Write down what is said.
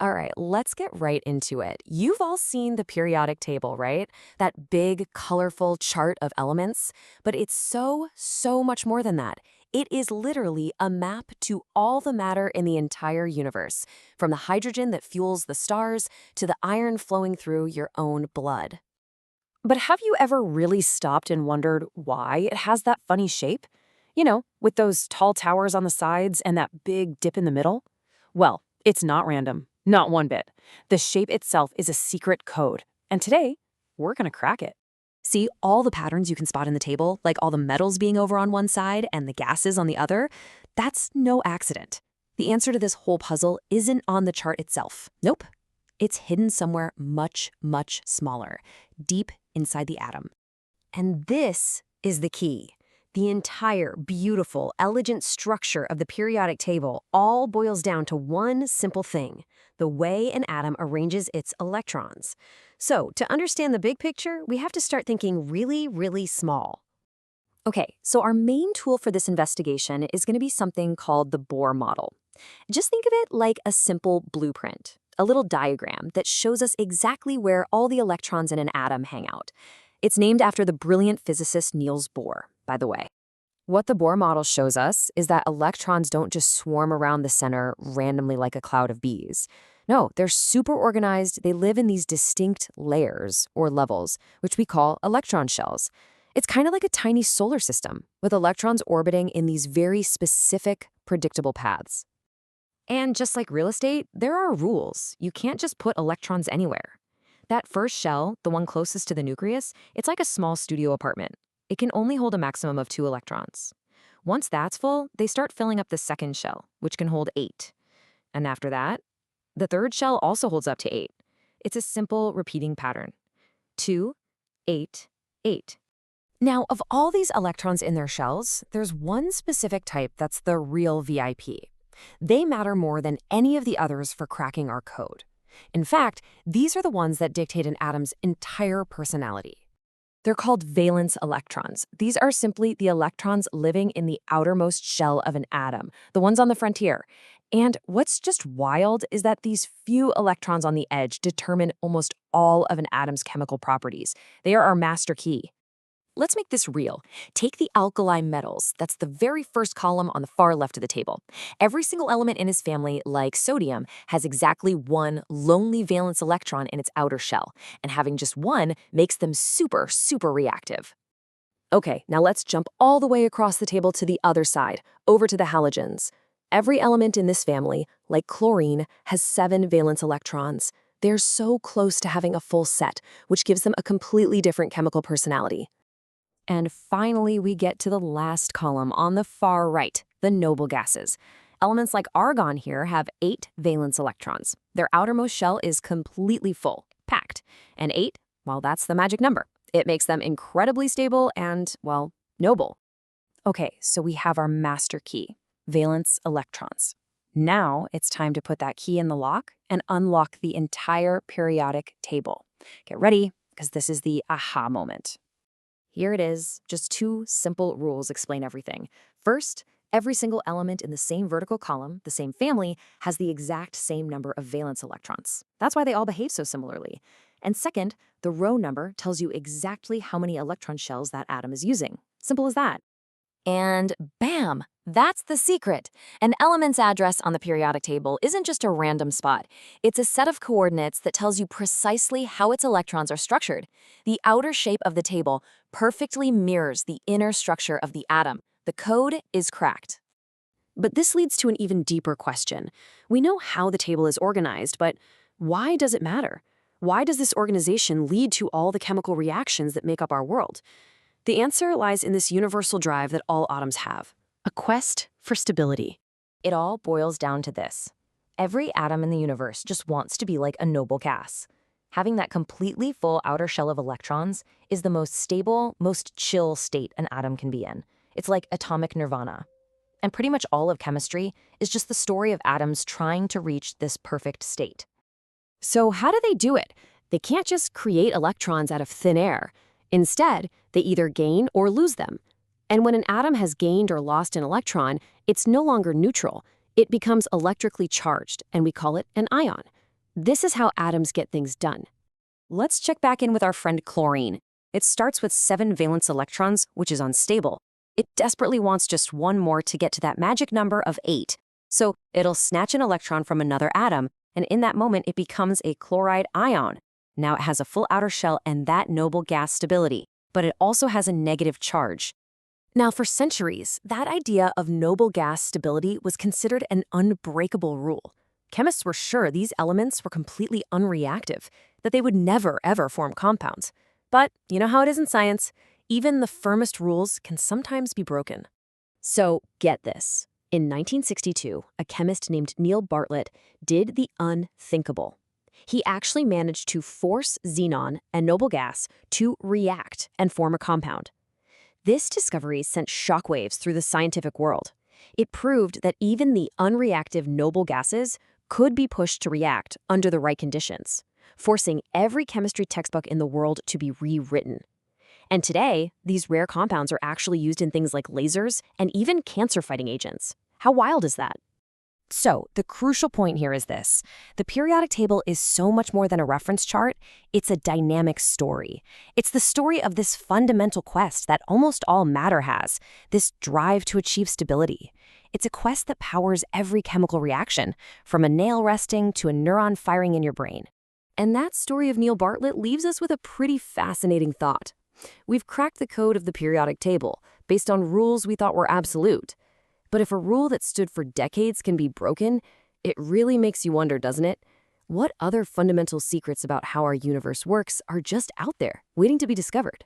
All right, let's get right into it. You've all seen the periodic table, right? That big, colorful chart of elements. But it's so much more than that. It is literally a map to all the matter in the entire universe, from the hydrogen that fuels the stars to the iron flowing through your own blood. But have you ever really stopped and wondered why it has that funny shape? With those tall towers on the sides and that big dip in the middle? Well, it's not random. Not one bit. The shape itself is a secret code. And today, we're going to crack it. See all the patterns you can spot in the table, like all the metals being over on one side and the gases on the other? That's no accident. The answer to this whole puzzle isn't on the chart itself. Nope. It's hidden somewhere much smaller, deep inside the atom. And this is the key. The entire, beautiful, elegant structure of the periodic table all boils down to one simple thing: the way an atom arranges its electrons. So, to understand the big picture, we have to start thinking really small. Okay, so our main tool for this investigation is going to be something called the Bohr model. Just think of it like a simple blueprint, a little diagram that shows us exactly where all the electrons in an atom hang out. It's named after the brilliant physicist Niels Bohr, by the way. What the Bohr model shows us is that electrons don't just swarm around the center randomly like a cloud of bees. No, they're super organized. They live in these distinct layers, or levels, which we call electron shells. It's kind of like a tiny solar system, with electrons orbiting in these very specific, predictable paths. And just like real estate, there are rules. You can't just put electrons anywhere. That first shell, the one closest to the nucleus, it's like a small studio apartment. It can only hold a maximum of 2 electrons. Once that's full, they start filling up the second shell, which can hold 8. And after that, the third shell also holds up to 8. It's a simple repeating pattern. 2, 8, 8. Now, of all these electrons in their shells, there's one specific type that's the real VIP. They matter more than any of the others for cracking our code. In fact, these are the ones that dictate an atom's entire personality. They're called valence electrons. These are simply the electrons living in the outermost shell of an atom, the ones on the frontier. And what's just wild is that these few electrons on the edge determine almost all of an atom's chemical properties. They are our master key. Let's make this real. Take the alkali metals. That's the very first column on the far left of the table. Every single element in his family, like sodium, has exactly one lonely valence electron in its outer shell, and having just one makes them super reactive. Okay, now let's jump all the way across the table to the other side, over to the halogens. Every element in this family, like chlorine, has 7 valence electrons. They're so close to having a full set, which gives them a completely different chemical personality. And finally, we get to the last column on the far right, the noble gases. Elements like argon here have 8 valence electrons. Their outermost shell is completely full, packed. And 8, well, that's the magic number. It makes them incredibly stable and, well, noble. Okay, so we have our master key, valence electrons. Now it's time to put that key in the lock and unlock the entire periodic table. Get ready, because this is the aha moment. Here it is. Just 2 simple rules explain everything. First, every single element in the same vertical column, the same family, has the exact same number of valence electrons. That's why they all behave so similarly. And second, the row number tells you exactly how many electron shells that atom is using. Simple as that. And bam! That's the secret. An element's address on the periodic table isn't just a random spot. It's a set of coordinates that tells you precisely how its electrons are structured. The outer shape of the table perfectly mirrors the inner structure of the atom. The code is cracked. But this leads to an even deeper question. We know how the table is organized, but why does it matter? Why does this organization lead to all the chemical reactions that make up our world? The answer lies in this universal drive that all atoms have: a quest for stability. It all boils down to this. Every atom in the universe just wants to be like a noble gas. Having that completely full outer shell of electrons is the most stable, most chill state an atom can be in. It's like atomic nirvana. And pretty much all of chemistry is just the story of atoms trying to reach this perfect state. So how do they do it? They can't just create electrons out of thin air. Instead, they either gain or lose them. And when an atom has gained or lost an electron, it's no longer neutral. It becomes electrically charged, and we call it an ion. This is how atoms get things done. Let's check back in with our friend chlorine. It starts with 7 valence electrons, which is unstable. It desperately wants just one more to get to that magic number of 8. So it'll snatch an electron from another atom, and in that moment it becomes a chloride ion. Now it has a full outer shell and that noble gas stability, but it also has a negative charge. Now, for centuries, that idea of noble gas stability was considered an unbreakable rule. Chemists were sure these elements were completely unreactive, that they would never, ever form compounds. But you know how it is in science. Even the firmest rules can sometimes be broken. So, get this. In 1962, a chemist named Neil Bartlett did the unthinkable. He actually managed to force xenon and noble gas to react and form a compound. This discovery sent shockwaves through the scientific world. It proved that even the unreactive noble gases could be pushed to react under the right conditions, forcing every chemistry textbook in the world to be rewritten. And today, these rare compounds are actually used in things like lasers and even cancer-fighting agents. How wild is that? So, the crucial point here is this. The periodic table is so much more than a reference chart. It's a dynamic story. It's the story of this fundamental quest that almost all matter has, this drive to achieve stability. It's a quest that powers every chemical reaction, from a nail resting to a neuron firing in your brain. And that story of Neil Bartlett leaves us with a pretty fascinating thought. We've cracked the code of the periodic table based on rules we thought were absolute. But if a rule that stood for decades can be broken, it really makes you wonder, doesn't it? What other fundamental secrets about how our universe works are just out there, waiting to be discovered?